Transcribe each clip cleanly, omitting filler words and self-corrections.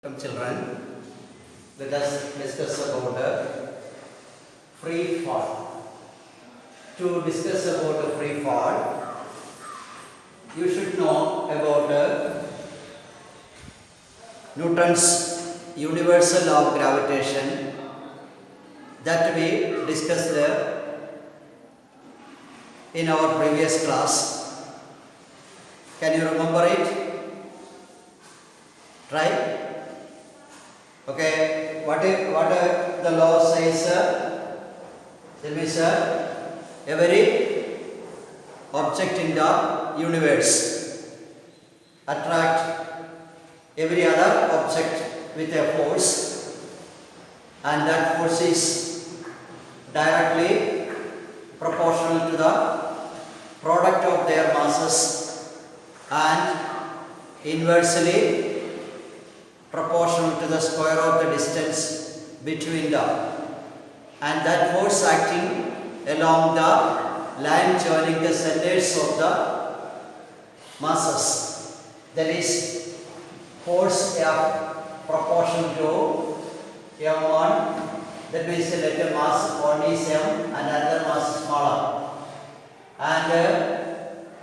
Welcome children, let us discuss about free fall. To discuss about free fall, you should know about Newton's universal law of gravitation that we discussed in our previous class. Can you remember it? Try. Okay, what the law says? Tell me, sir. Every object in the universe attract every other object with a force, and that force is directly proportional to the product of their masses and inversely proportional to the square of the distance between them, and that force acting along the line joining the centers of the masses, that is force F proportional to M1, that means the letter mass one is M and another mass is smaller, and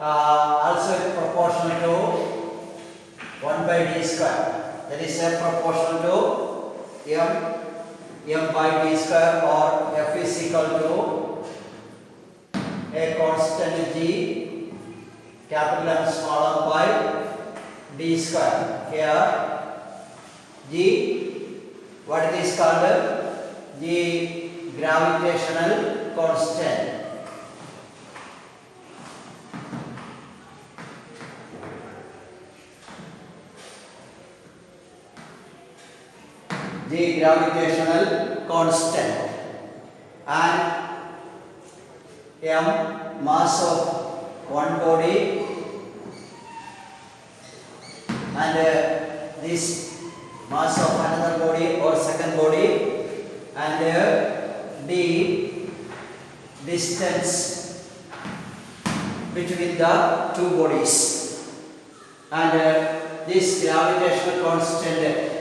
also proportional to 1 by d square. That is proportional to m by d square, or F is equal to a constant G, capital M small m by d square. Here G, what it is called? G gravitational constant. The gravitational constant, and m mass of one body, and this mass of another body or second body, and d distance between the two bodies, and this gravitational constant,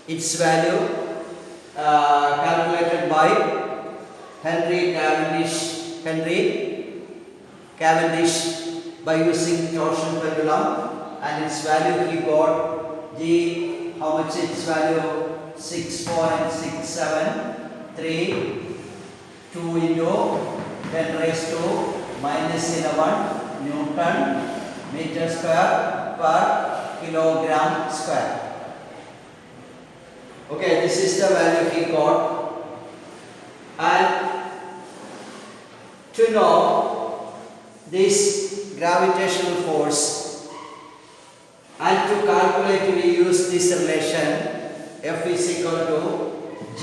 its value calculated by Henry Cavendish by using torsion pendulum, and its value he got G, how much its value? 6.673, 2 into 10 raised to minus 11 Newton meter square per kilogram square. Okay, this is the value he got, and to know this gravitational force and to calculate, we use this relation F is equal to G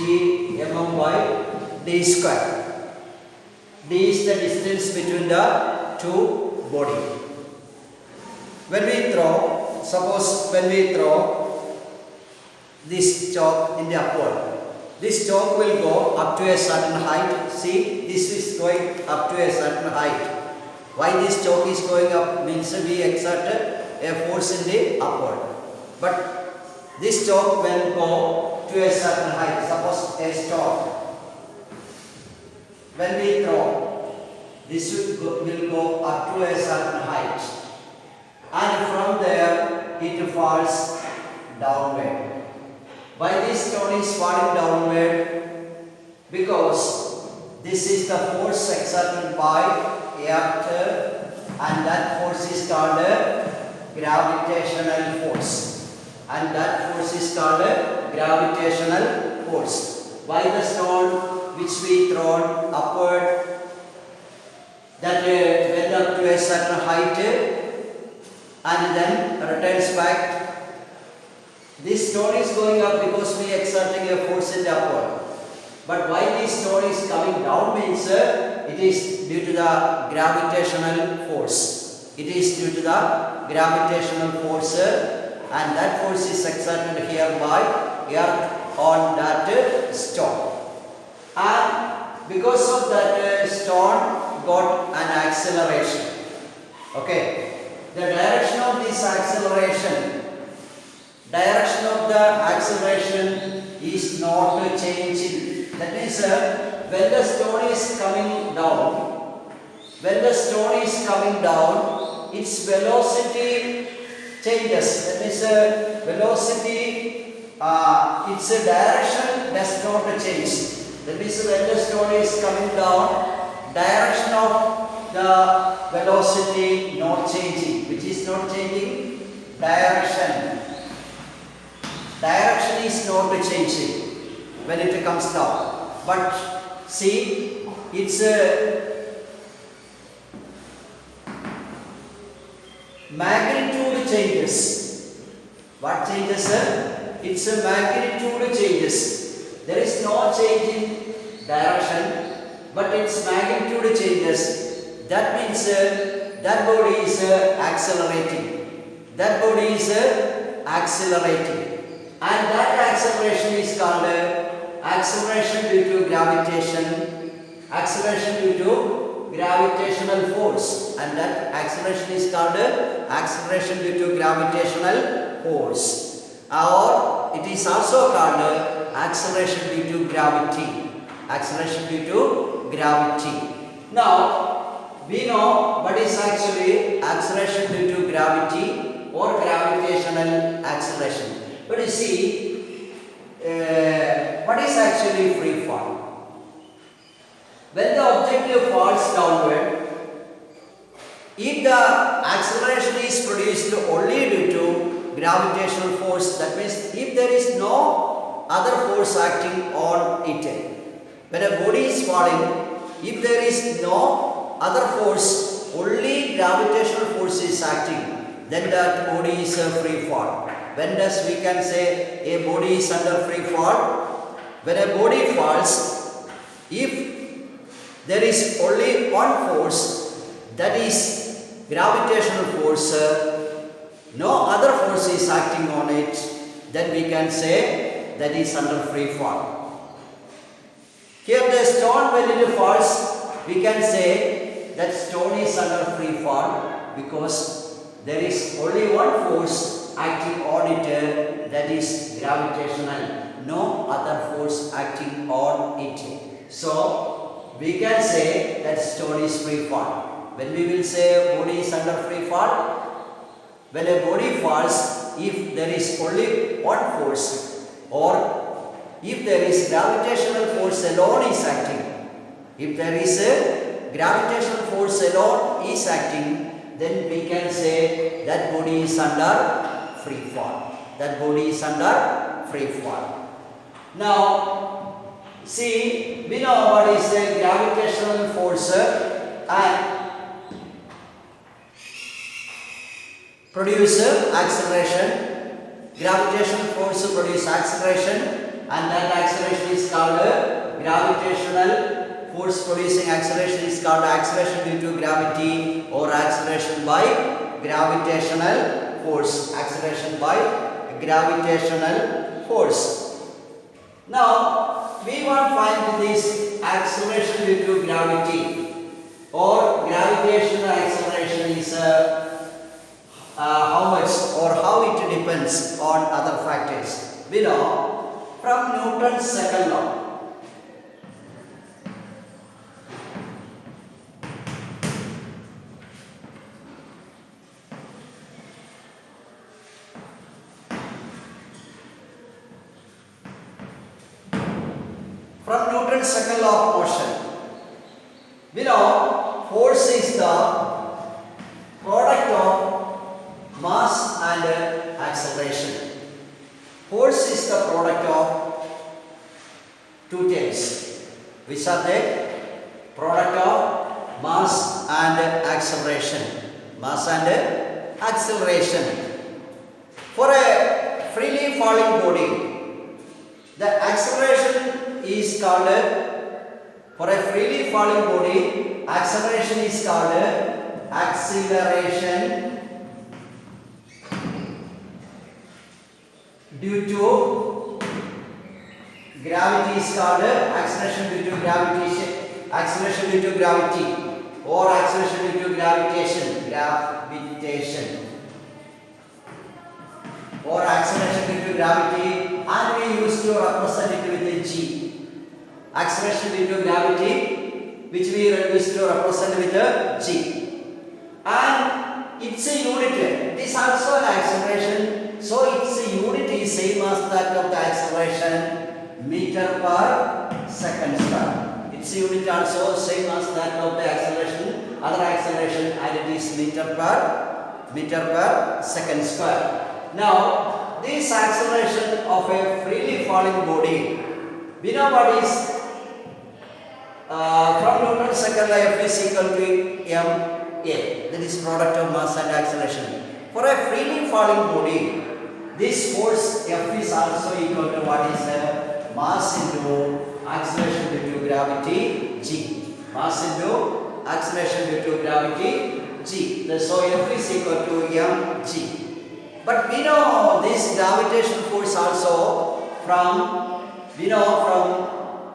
mm by d square. D is the distance between the two bodies. When we throw, suppose when we throw this chalk in the upward, this chalk will go up to a certain height. See, this is going up to a certain height. Why this chalk is going up means we exerted a force in the upward, but this chalk will go to a certain height. Suppose a stone, when we throw, this will go up to a certain height, and from there it falls downward. Why this stone is falling downward? Because this is the force exerted by Earth, and that force is called gravitational force, and that force is called gravitational force. Why the stone which we thrown upward, that went up to a certain height and then returns back? This stone is going up because we are exerting a force in the upward. But why this stone is coming down means it is due to the gravitational force. It is due to the gravitational force, and that force is exerted here by Earth on that stone. And because of that stone got an acceleration. Okay, the direction of this acceleration direction of the acceleration is not changing. That means when the stone is coming down, its velocity changes. That means its direction does not change. That means when the stone is coming down, direction of the velocity not changing. Which is not changing? Direction. Direction is not changing when it comes down. But see, its magnitude changes. What changes? Its magnitude changes. There is no change in direction, but its magnitude changes. That means that body is accelerating. That body is accelerating. And that acceleration is called acceleration due to gravitation. Acceleration due to gravitational force. And that acceleration is called acceleration due to gravitational force. Or it is also called acceleration due to gravity. Acceleration due to gravity. Now, we know what is actually acceleration due to gravity or gravitational acceleration. But you see, what is actually free fall? When the object falls downward, if the acceleration is produced only due to gravitational force, that means if there is no other force acting on it. When a body is falling, if there is no other force, only gravitational force is acting, then that body is a free fall. When does we can say a body is under free fall? When a body falls, if there is only one force, that is gravitational force, no other force is acting on it, then we can say that is under free fall. Here the stone, when it falls, we can say that stone is under free fall because there is only one force acting on it, that is gravitational. No other force acting on it. So we can say that stone is free fall. When we will say body is under free fall, when a body falls, if there is only one force or if there is gravitational force alone is acting, if there is a gravitational force alone is acting, then we can say that body is under free fall. That body is under free fall. Now, see, we know what is the gravitational force and produce acceleration. Gravitational force produce acceleration, and that acceleration is called gravitational force producing acceleration is called acceleration due to gravity or acceleration by gravitational force. Acceleration by gravitational force. Now we want to find this acceleration due to gravity or gravitational acceleration is how much or how it depends on other factors. We know from Newton's second law. From Newton's second law of motion, we know force is the product of mass and acceleration. Force is the product of two things, which are the product of mass and acceleration. Mass and acceleration. For a freely falling body, the acceleration is called, for a freely falling body, acceleration is called acceleration due to gravity is called acceleration due to gravitation, acceleration due to gravity or acceleration due to gravitation, gravitation. or acceleration due to gravity, and we used to represent it with a g. Acceleration due to gravity, which we used to represent with a g. And it's a unit. It is also an acceleration. So its unit is same as that of the acceleration, meter per second square. Its unit also same as that of the acceleration, other acceleration, and it is meter per second square. Now, this acceleration of a freely falling body, we know what is from Newton's second law, F is equal to ma. That is product of mass and acceleration. For a freely falling body, this force F is also equal to what is mass into acceleration due to gravity g. Mass into acceleration due to gravity g. So F is equal to mg. But we know this gravitational force also from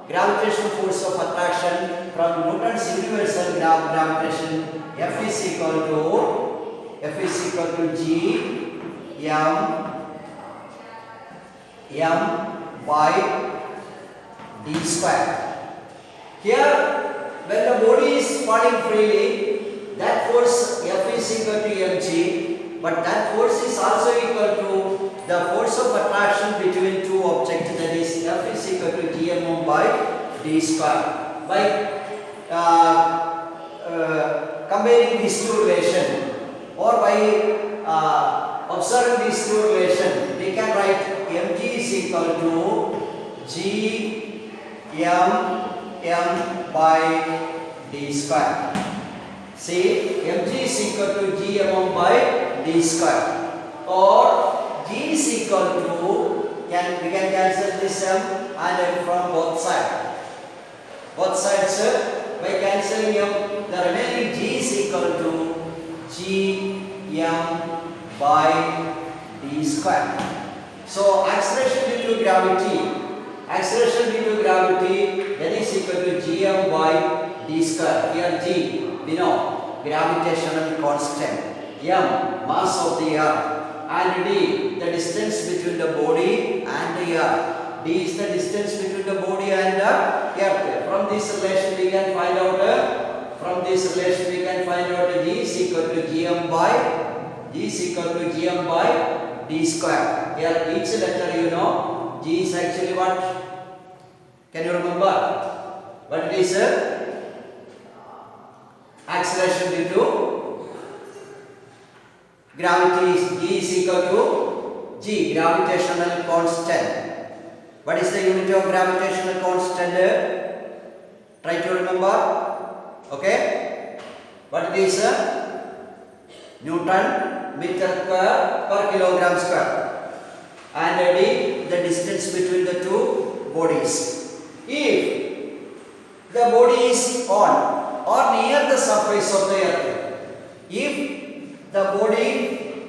gravitational force of attraction from Newton's universal gravitation. F is equal to g m by d square. Here, when the body is falling freely, that force F is equal to mg, but that force is also equal to the force of attraction between two objects, that is F is equal to gm by d square. By comparing these two relations, or by observing these two relations, we can write mg is equal to g m by d square. See, mg is equal to g m by d square, or g is equal to, we can cancel this m and m from both sides. Both sides, by cancelling m, the remaining g is equal to g m by d square. So acceleration due to gravity, that is equal to gm by d square. Here g, we know, gravitational constant, m, mass of the earth, and d, the distance between the body and the earth. D is the distance between the body and the earth. From this relation we can find out g is equal to gm by d square. Here each letter you know, g is actually what? Can you remember? What it is? Acceleration due to gravity. G is equal to g, gravitational constant. What is the unit of gravitational constant? Try to remember. Okay? What it is? Newton meter square per kilogram square. And d, the distance between the two bodies. If the body is on or near the surface of the earth, if the body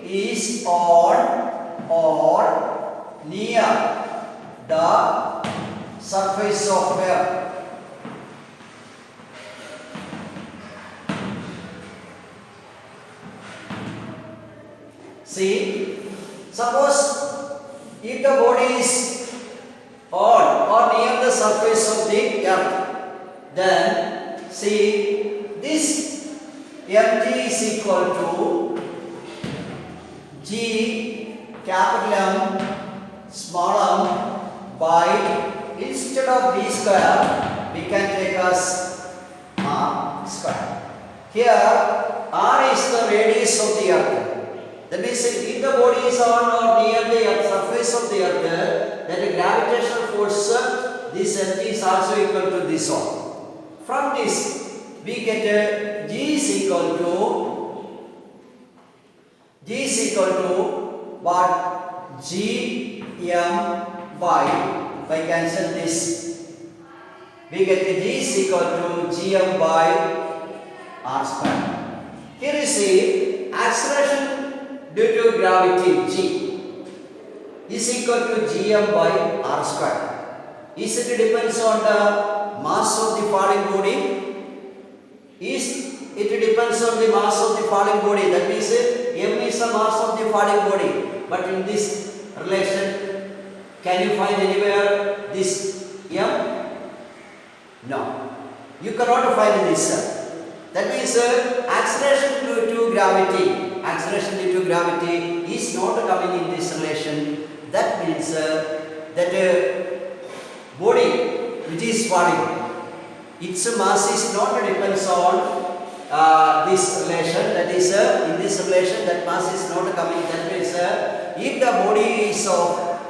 is on or near the surface of earth, see, suppose if the body is on or near the surface of the earth, then see, this mg is equal to g capital M small m by, instead of d square, we can take as r square. Here r is the radius of the earth. That means if the body is on or near the surface of the earth, then the gravitational force, this mg is also equal to this one. From this, we get g is equal to what? G m by cancel this, we get g is equal to gm by r square. Here you see acceleration due to gravity g is equal to gm by r square. Is it depends on the mass of the falling body? It depends on the mass of the falling body. That means m is the mass of the falling body. But in this relation, can you find anywhere this M? No. You cannot find this. That means acceleration due to gravity is not coming in this relation. That means that body which is falling, its mass is not depends on this relation. That is in this relation that mass is not coming. That means if the body is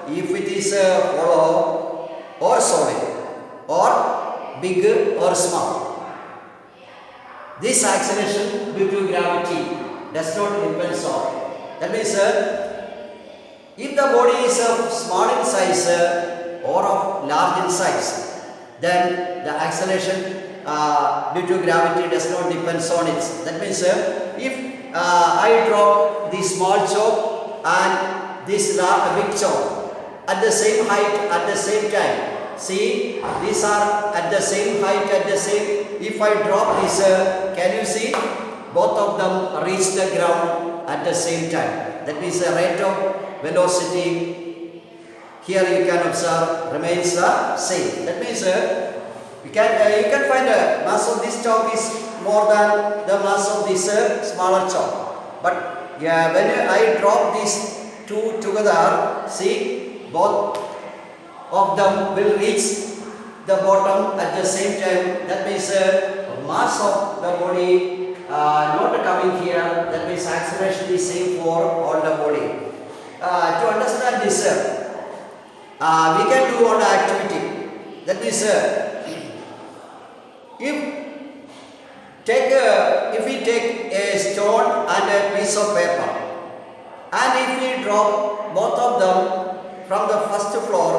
if it is hollow or solid or big or small, this acceleration due to gravity does not depend on. That means if the body is of small in size or of large in size, then the acceleration due to gravity does not depend on it. That means if I drop the small chalk and this big chalk at the same height at the same time, see, these are at the same height at the same. If I drop this, can you see? Both of them reach the ground at the same time. That means the rate of velocity here you can observe remains the same. That means you can find the mass of this chalk is more than the mass of this smaller chalk. But yeah, when I drop these two together, see, both of them will reach the bottom at the same time. That means mass of the body not coming here. That means acceleration is same for all the body. To understand this, we can do one activity. That means if we take a stone and a piece of paper, and if we drop both of them from the first floor,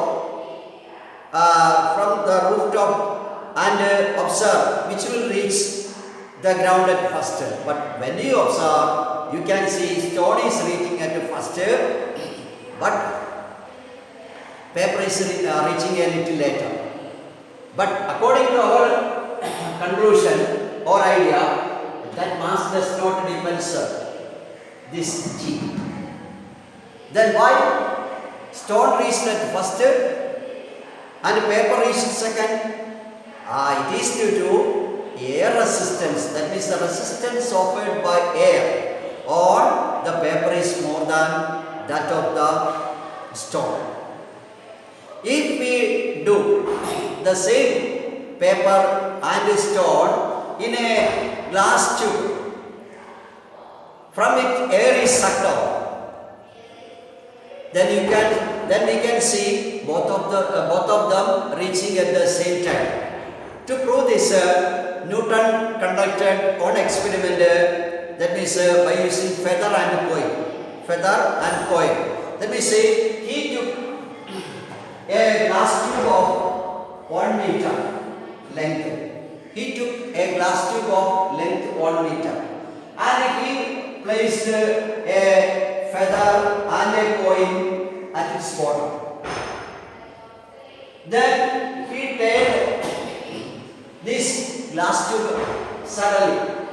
from the rooftop, and observe which will reach the ground at first. But when you observe, you can see stone is reaching at first, but paper is reaching a little later. But according to our conclusion or idea, that mass does not depend this G. Then why stone reached at first and paper reached second? It is due to air resistance. That means the resistance offered by air on the paper is more than that of the stone. If we do the same paper and stone in a glass tube, from it air is sucked out, then we can see both of them reaching at the same time. To prove this, Newton conducted one experiment, that means by using feather and coin. Let me say he took a glass tube of 1 meter length. He took a glass tube of length 1 meter and he placed a feather and a coin at its bottom. Then he turned this glass tube suddenly.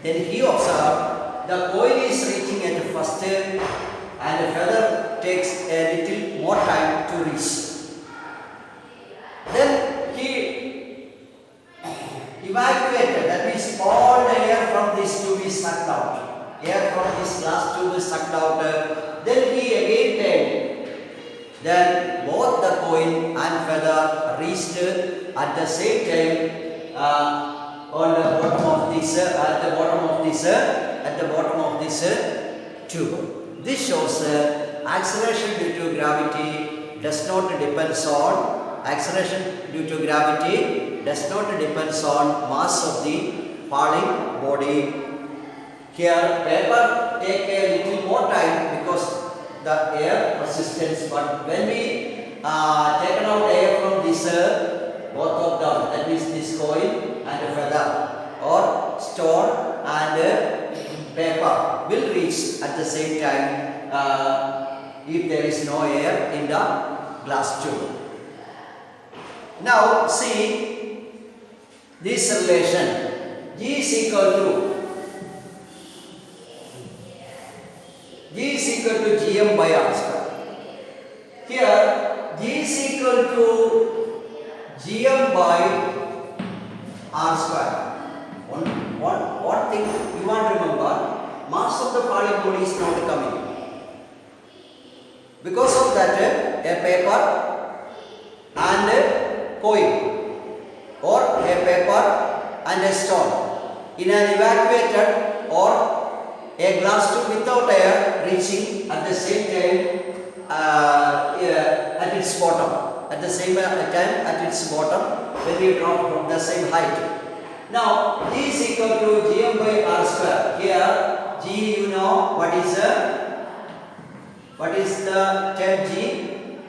Then he observed the coin is reaching at the first and the feather takes a little more time to reach. Then he evacuated, that means all the air from this tube is sucked out. Air from this glass tube is sucked out. Then he again turned. Then both the coin and feather reached at the same time on the bottom of this at the bottom of this tube. This shows acceleration due to gravity does not depend on mass of the falling body. Here paper take a little more time because the air resistance, but when we taken out air from this both of them, that means this coin and feather or stone and paper will reach at the same time if there is no air in the glass tube. Now see this relation, G is equal to G is equal to Gm by R square. Here G is equal to Gm by R square. One thing you want to remember, mass of the falling body is not coming. Because of that, a paper and a coin or a paper and a stone in an evacuated or a glass tube without air reaching at the same time at its bottom. At the same time at its bottom when we drop from the same height. Now G is equal to Gm by R square. Here G, you know what is the term G?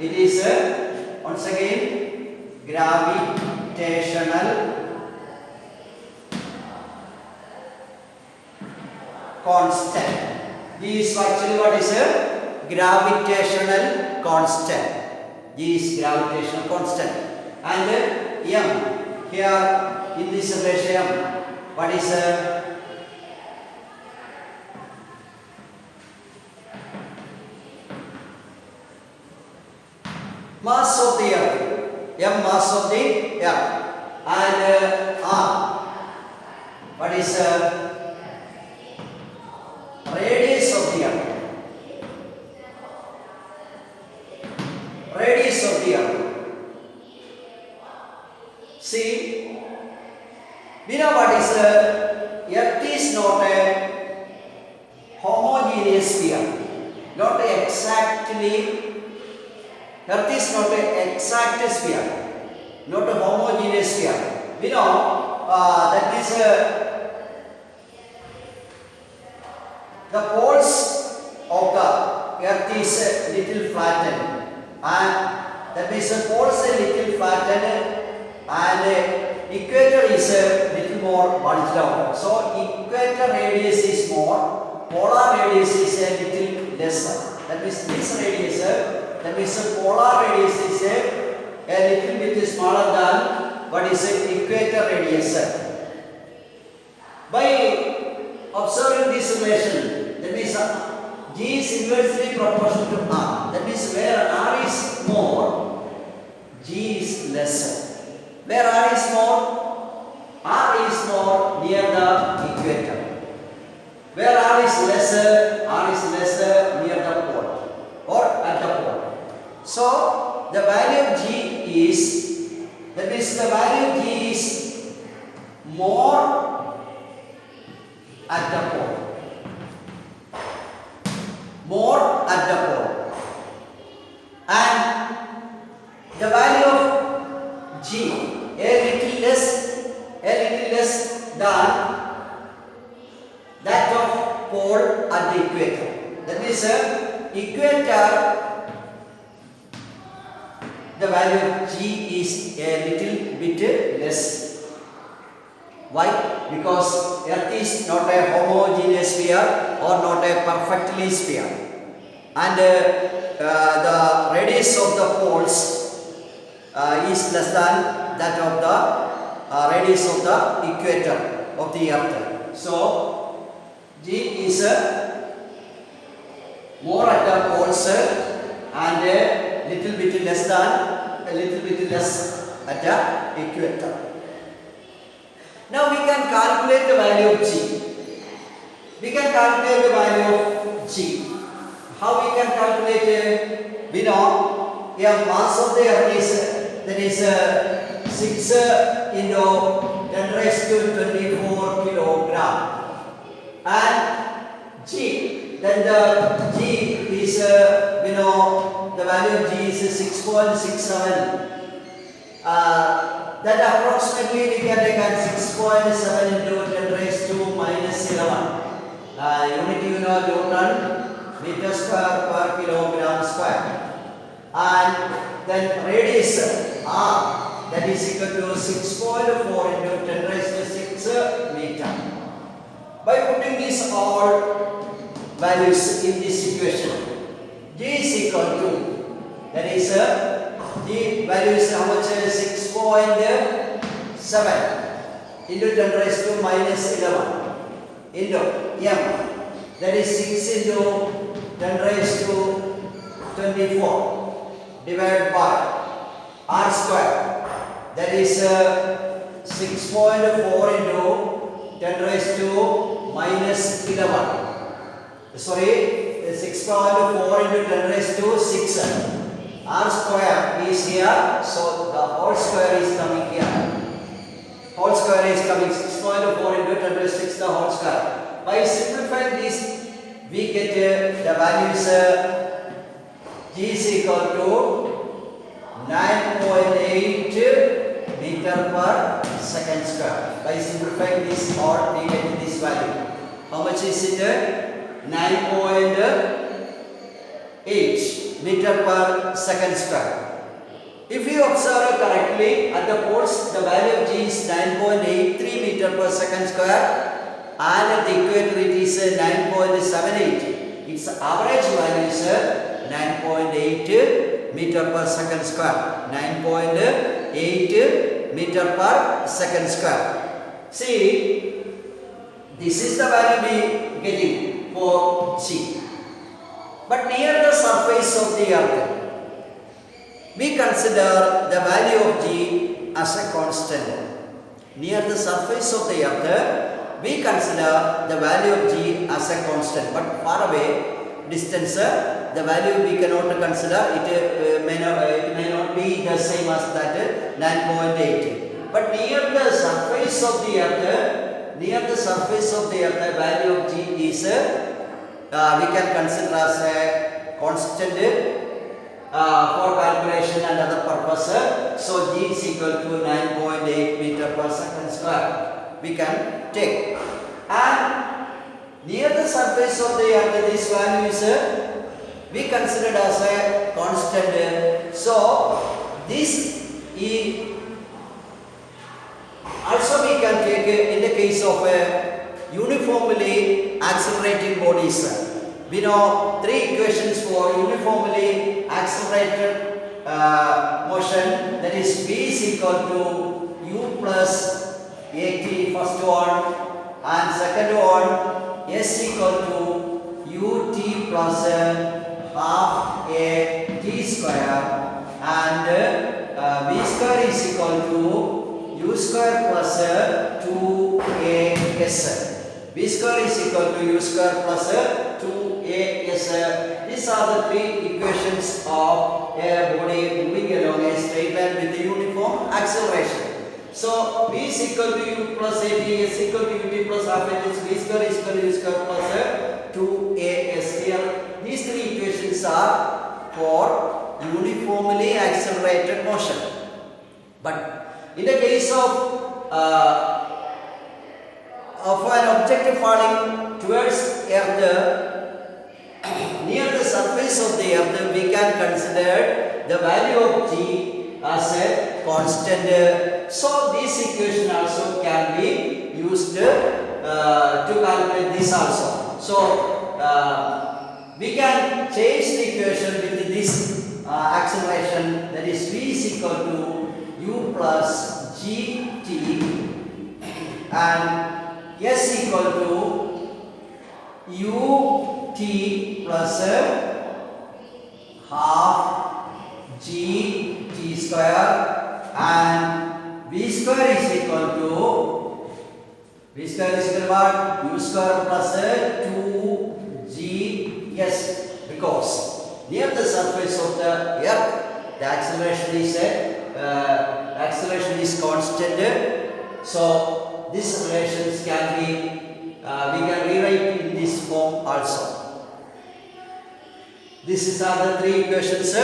It is once again gravitational constant. G is actually what is gravitational constant. G is gravitational constant. And M, here in this relation, what is mass of the earth? M, mass of the earth. And R, what is radius of the earth? Radius of the earth. See, we know what is earth is not a homogeneous sphere. Not exactly. Earth is not an exact sphere. Not a homogeneous sphere. We know that is the poles of the earth is a little flattened, and that means the poles are little flattened and equator is a little more bulged out. So equator radius is more, polar radius is a little lesser. That means this radius, that means the polar radius is a little bit smaller than what is equator radius. By observing this relation, that means G is inversely proportional to R. That means where R is more, G is lesser. Where R is more near the equator. Where R is lesser near the pole or at the pole. So the value of G is, that means the value of G is more at the pole. More at the pole. And the value of G a little less than that of pole at the equator. That means equator, the value of G is a little bit less. Why? Because earth is not a homogeneous sphere or not a perfectly sphere. And the radius of the poles is less than that of the radius of the equator of the earth. So G is more at the poles and a little bit less at the equator. Now we can calculate the value of G. We can calculate the value of G. How we can calculate it? We know mass of the earth is, that is 6 into 10 raised to 24 kilogram. And G, then the G is, we know the value of G is 6.67. That approximately we can take as 6.7 into 10 raised to minus 11. Unit you know Newton meter square per kilogram square. And then radius R, that is equal to 6.4 into 10 raised to 6 meter. By putting these all values in this equation, G is equal to, that is G value is how much? 6.7 into 10 raised to minus 11 into M, that is 6 into 10 raised to 24 divided by r square, that is 6.4 into 10 raised to minus 11. Sorry, 6.4 into 10 raised to 6. R square is here, so the whole square is coming here. Whole square is coming 6.4 into 10 raised to 6, the whole square. By simplifying this, we get the values g is equal to 9.8 meter per second square. By simplifying this part, we get this value. How much is it? 9.8 meter per second square. If you observe correctly, at the poles the value of g is 9.83 meter per second square, and at the equator it is 9.78. Its average value is 9.8 meter per second square. 9.8 meter per second square. See, this is the value we getting for g. But near the surface of the earth, we consider the value of g as a constant. Near the surface of the earth, we consider the value of g as a constant. But far away distance, the value we cannot consider. It may not be the same as that 9.8. But near the surface of the earth, value of g is we can consider as a constant for calculation and other purpose. So g is equal to 9.8 meter per second square. We can take, and near the surface of the earth, this value is we considered as a constant. So this is also we can take in the case of uniformly accelerating bodies. We know three equations for uniformly accelerated motion, that is v is equal to u plus at, first one, and second one s equal to ut plus half a t square, and v square is equal to u square plus 2as. V square is equal to u square plus 2as. These are the three equations of a body moving along a straight line with a uniform acceleration. So v is equal to u plus at, s equal to ut plus half a, v square is equal to u square plus 2as. Here these three equations are for uniformly accelerated motion. But in the case of an object falling towards earth, near the surface of the earth, we can consider the value of g as a constant. So this equation also can be used to calculate this also. So we can change the equation with this acceleration, that is v is equal to u plus gt and s equal to ut plus half g t square, and v square is equal to what? U square plus 2g s, because near the surface of the earth the acceleration is constant. So these relations can be we can rewrite in this form also. This is are the three equations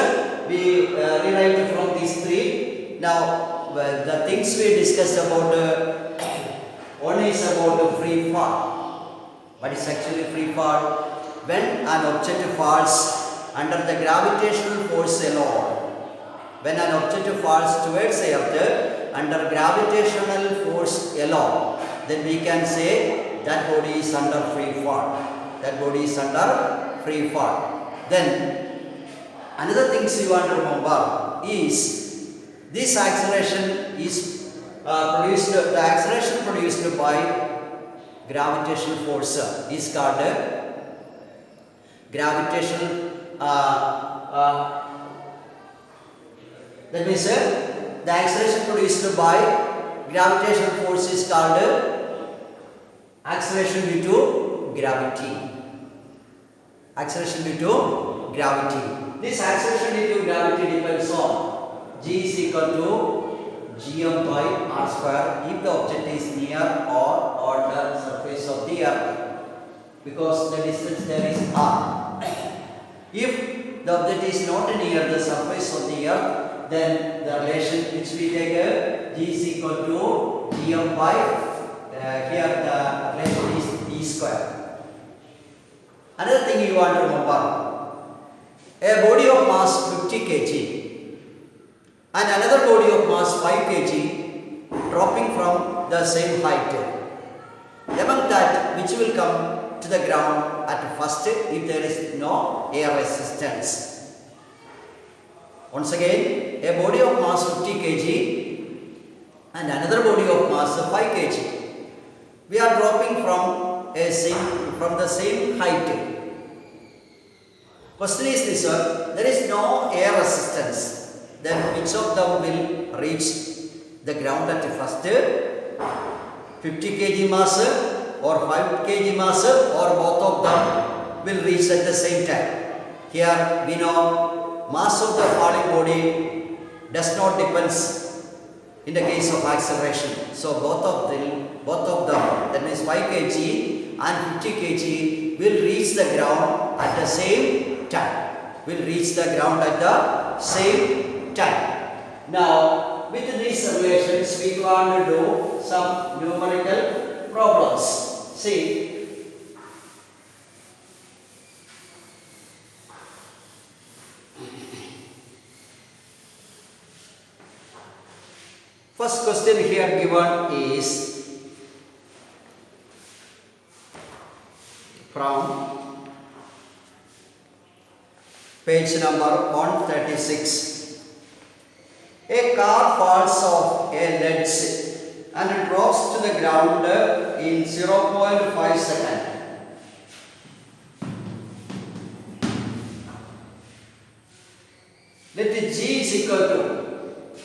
we rewrite from these three. Now the things we discussed about one is about free fall. What is actually free fall? When an object falls under the gravitational force alone. When an object falls towards the earth under gravitational force alone, then we can say that body is under free fall. That body is under free fall. Then another things you want to remember is this acceleration is produced. The acceleration produced by gravitational force is called gravitational that means the acceleration produced by gravitational force is called acceleration due to gravity. Acceleration due to gravity. This acceleration due to gravity depends on G is equal to gm by r square if the object is near or on the surface of the earth, because the distance there is r. If the object is not near the surface of the earth, then the relation which we take G is equal to gm by here the relation is e square. Another thing you want to remember, a body of mass 50 kg and another body of mass 5 kg dropping from the same height. Among that, which will come to the ground at first if there is no air resistance? Once again, a body of mass 50 kg and another body of mass 5 kg. We are dropping from the same height. Question is this one: there is no air resistance. Then which of them will reach the ground at first? 50 kg mass or 5 kg mass, or both of them will reach at the same time? Here we know mass of the falling body does not depend in the case of acceleration. So both of them, that means 5 kg and 50 kg will reach the ground at the same time. Will reach the ground at the same time. Now, with these relations, we want to do some numerical problems. See, first question here given is from page number 136. A car falls off a ledge and drops to the ground in 0.5 seconds. Let G is equal to,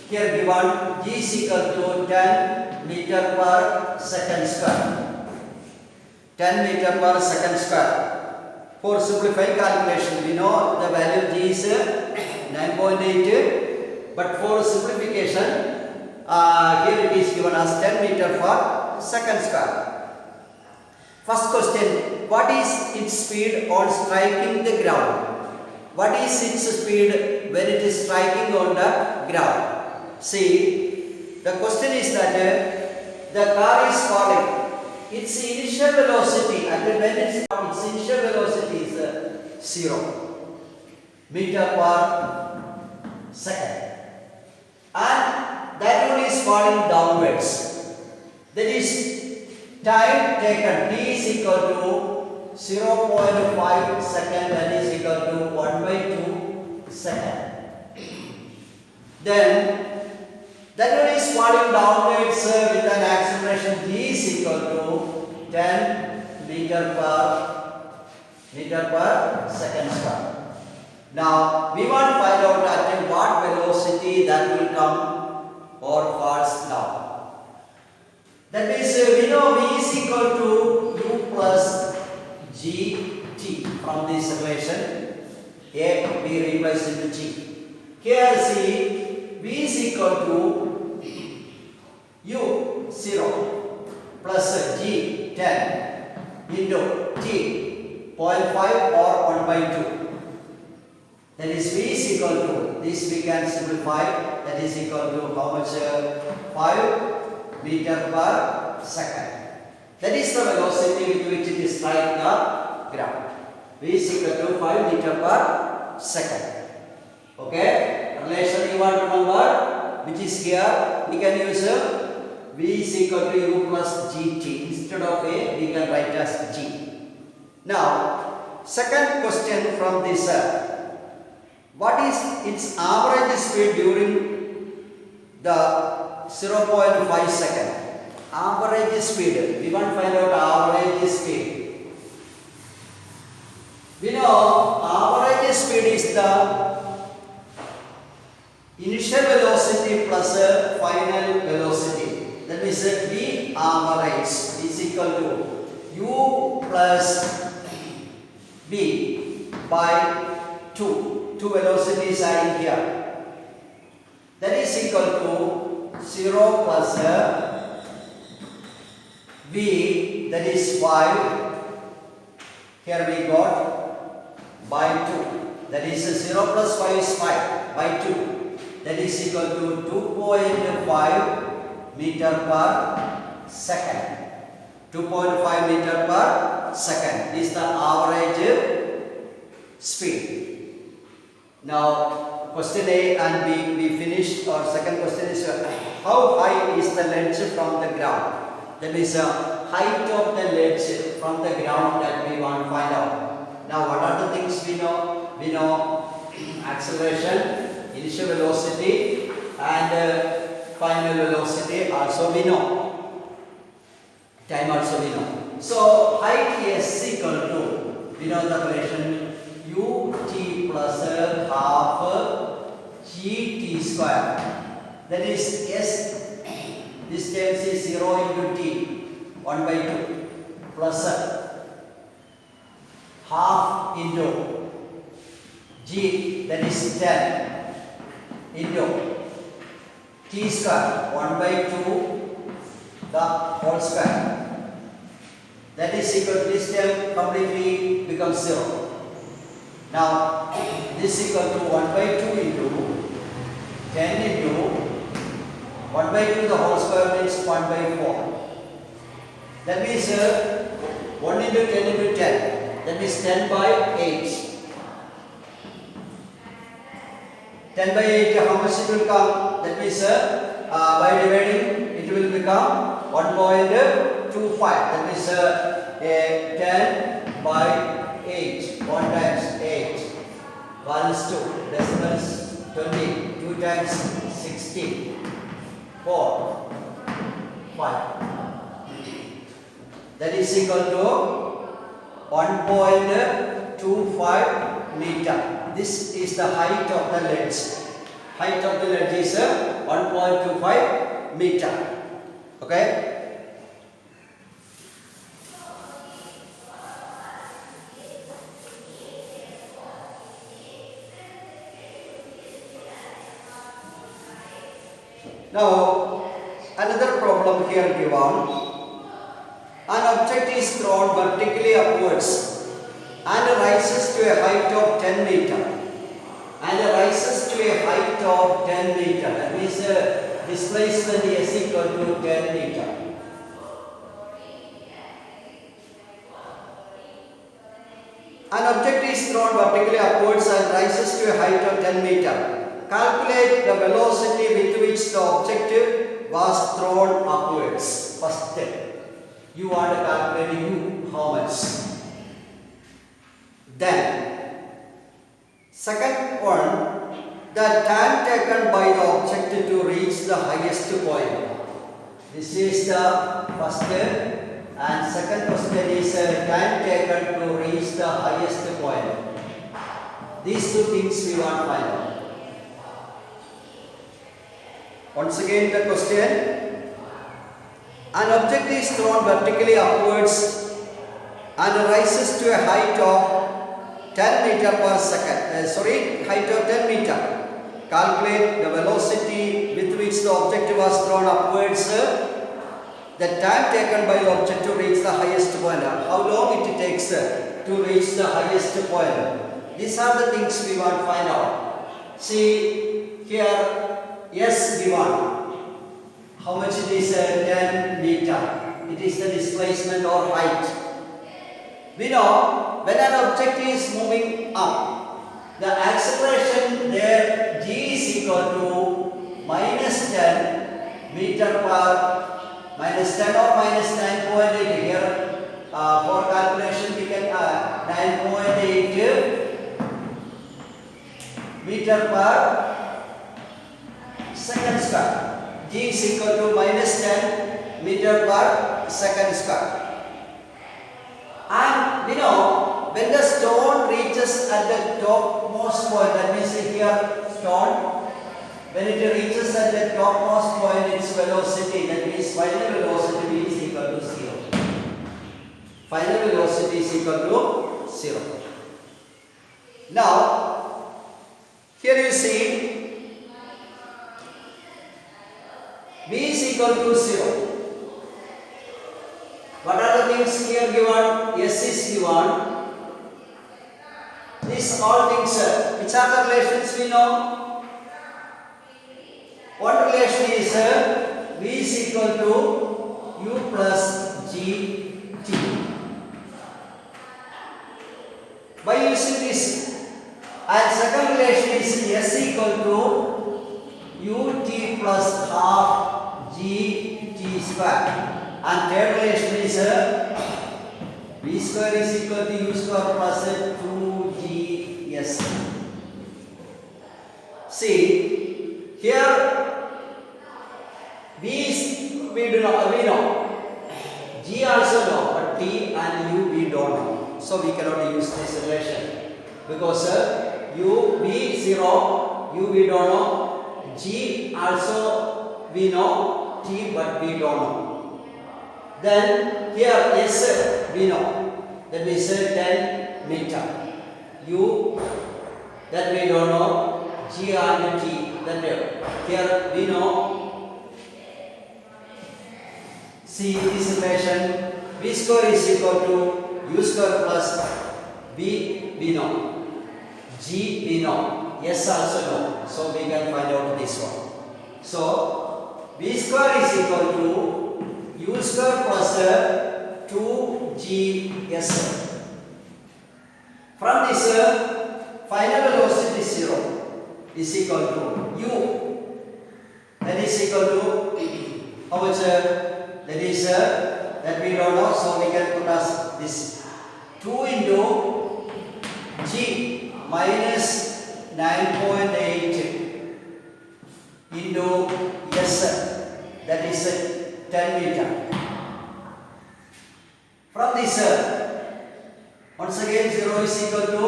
here given G is equal to 10 meter per second square. 10 meter per second square. For simplified calculation, we know the value G is 9.8. But for simplification, here it is given as 10 meter per second square. First question: what is its speed on striking the ground? What is its speed when it is striking on the ground? See, the question is that the car is falling. Its initial velocity, and when its initial velocity is 0 meter per second. And that one is falling downwards. That is time taken. T is equal to 0.5 second, that is equal to 1/2 second. Then that one is falling downwards with an acceleration G is equal to 10 meter per second square. Now, we want to find out at what velocity that will come or falls down. That means we know V is equal to U plus GT from this relation. A we replace into G. Here see, V is equal to U 0 plus G 10 into T 0.5 or 1/2. That is V is equal to, this we can simplify, that is equal to how much? 5 meter per second. That is the velocity with which it is striking the ground. V is equal to 5 meter per second. Okay? Relation you want to remember, which is here, we can use V is equal to U plus GT. Instead of A, we can write as G. Now, second question from this. What is its average speed during the 0.5 second? Average speed. We want to find out average speed. We know average speed is the initial velocity plus final velocity. That means V average is equal to U plus V by 2. Two velocities are in here. That is equal to 0 plus V, that is 5. Here we got by 2. That is 0 plus 5 is 5 by 2. That is equal to 2.5 meter per second. 2.5 meter per second is the average speed. Now, question A and B we finished. Our second question is how high is the ledge from the ground? That means height of the ledge from the ground that we want to find out. Now, what are the things we know? We know acceleration, initial velocity, and final velocity also we know. Time also we know. So, height is equal to, we know the relation ut plus half gt square. That is s, this term is 0 into t, 1 by 2, plus half into g, that is 10, into t square, 1 by 2, the whole square. That is equal to this term completely becomes 0. Now, this equal to 1 by 2 into 10 into 1 by 2 the whole square means 1 by 4. That means 1 into 10 into 10. That means 10 by 8. 10 by 8, how much it will come? That means by dividing it will become 1.25. That means 10 by 8. 1 times 8. 1 is 2. Decimals 20. 2 times 16. 4. 5. That is equal to 1.25 meter. This is the height of the ledge. Height of the ledge is 1.25 meter. Okay? Now, another problem here given. An object is thrown vertically upwards and rises to a height of 10 meter. And rises to a height of 10 meter. That means displacement is equal to 10 meter. An object is thrown vertically upwards and rises to a height of 10 meter. Calculate the velocity with which the object was thrown upwards. First step. You want to calculate u, how much. Then, second one, the time taken by the object to reach the highest point. This is the first step. And second question is time taken to reach the highest point. These two things we want to find out. Once again the question. An object is thrown vertically upwards and rises to a height of 10 meter per second. Height of 10 meter. Calculate the velocity with which the object was thrown upwards. The time taken by the object to reach the highest point. How long it takes to reach the highest point. These are the things we want to find out. See here. Yes, given. How much it is 10 meter. It is the displacement or height. We know when an object is moving up, the acceleration there g is equal to minus 10 meter per minus 10 or minus 9.8. Here for calculation we can 9.8 meter per second square. G is equal to minus 10 meter per second square. And we know when the stone reaches at the topmost point, that means here stone, when it reaches at the topmost point, its velocity, that means final velocity is equal to 0. Final velocity is equal to 0. Now, here you see v is equal to 0. What are the things here given? S is given. These all things, which are the relations we know? One relation is v is equal to u plus g t. By using this, and second relation is s equal to ut plus half g t square. And third relation is v square is equal to u square plus 2gs. See, here we know. G also know, but t and u we don't know. So we cannot use this relation because u v 0, u we don't know. G also we know, t but we don't know. Then here S we know, that is 10 meter. U that we don't know, G and T that here we know. See this relation, v square is equal to u square plus v we know, G we know, S also know. So we can find out this one. So v square is equal to u square plus 2gs. From this, final velocity 0 is equal to u. That is equal to how much? That is that we don't know, so we can put as this 2 into g minus 9.8 into s, that is 10 meter. From this, once again 0 is equal to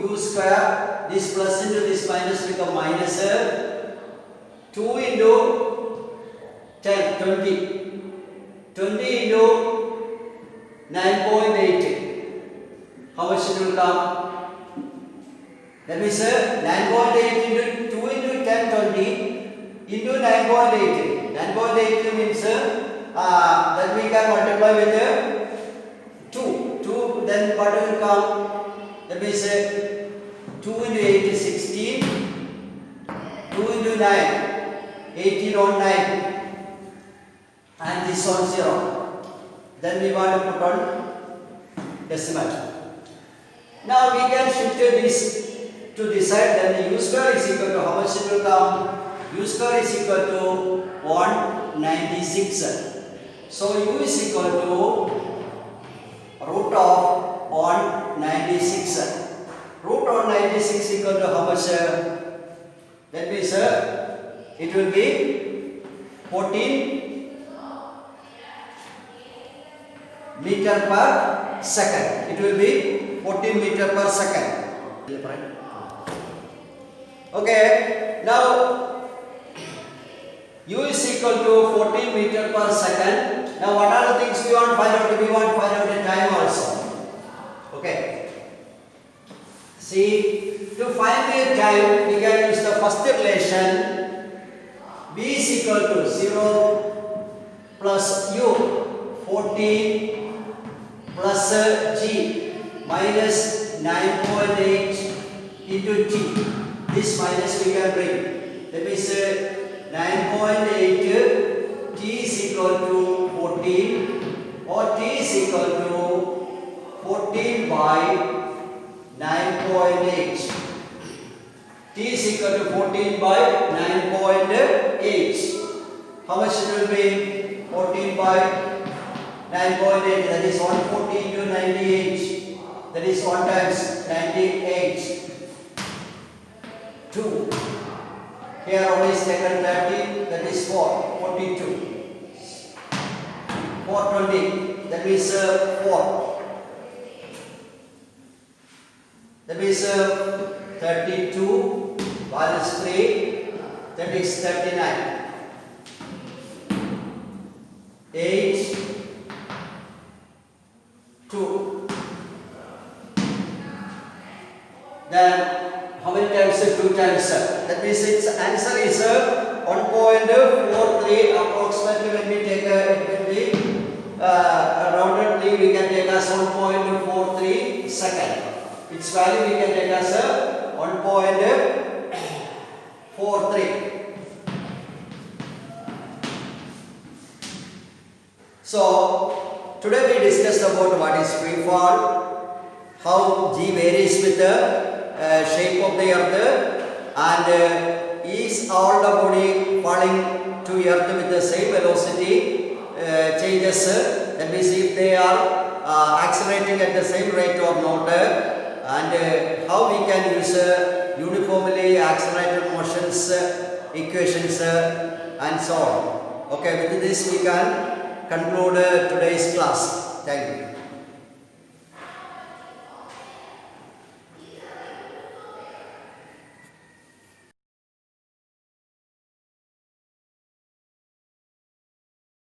u square, this plus into this minus become minus 2 into 10, 20. 20 into 9.8. How much it will come? That means 9.8 into 2 into 10, 20 into 9.8. 9.8 means that we can multiply with 2. 2, then what will come? That means 2 into 8 is 16. 2 into 9, 18 on 9. And this on 0. Then we want to put on decimal. Now we can shift this to this side. Then the u square is equal to how much it will come? U square is equal to 196. So u is equal to root of 196. Root of 96 equal to how much? That means it will be 14 meter per second. It will be 14 meter per second. Okay, now u is equal to 14 meter per second. Now what are the things we want to find out? We want to find out the time also. Okay. See, to find the time, we can use the first relation. V is equal to 0 plus u, 14 plus g minus 9.8 into t. This minus we can bring. That means 9.8 t is equal to 14 or t is equal to 14 by 9.8. T is equal to 14 by 9.8. How much it will be? 14 by 9.8, that is 140 into 98. That is 1 times 98. 2. Here only is taken 30, that is 4. 42. 420, that means 4. That means 32 minus 3, that is 39. 8, 2. Then how many times? 2 times. That means its answer is 1.43 approximately. When we take it will be roundedly we can take as 1.43 second. Its value we can take as 1.43. So today we discussed about what is free fall, how G varies with the shape of the earth, and is all the body falling to earth with the same velocity changes. That means if they are accelerating at the same rate or not, and how we can use uniformly accelerated motions equations and so on. Okay, with this we can conclude today's class. Thank you.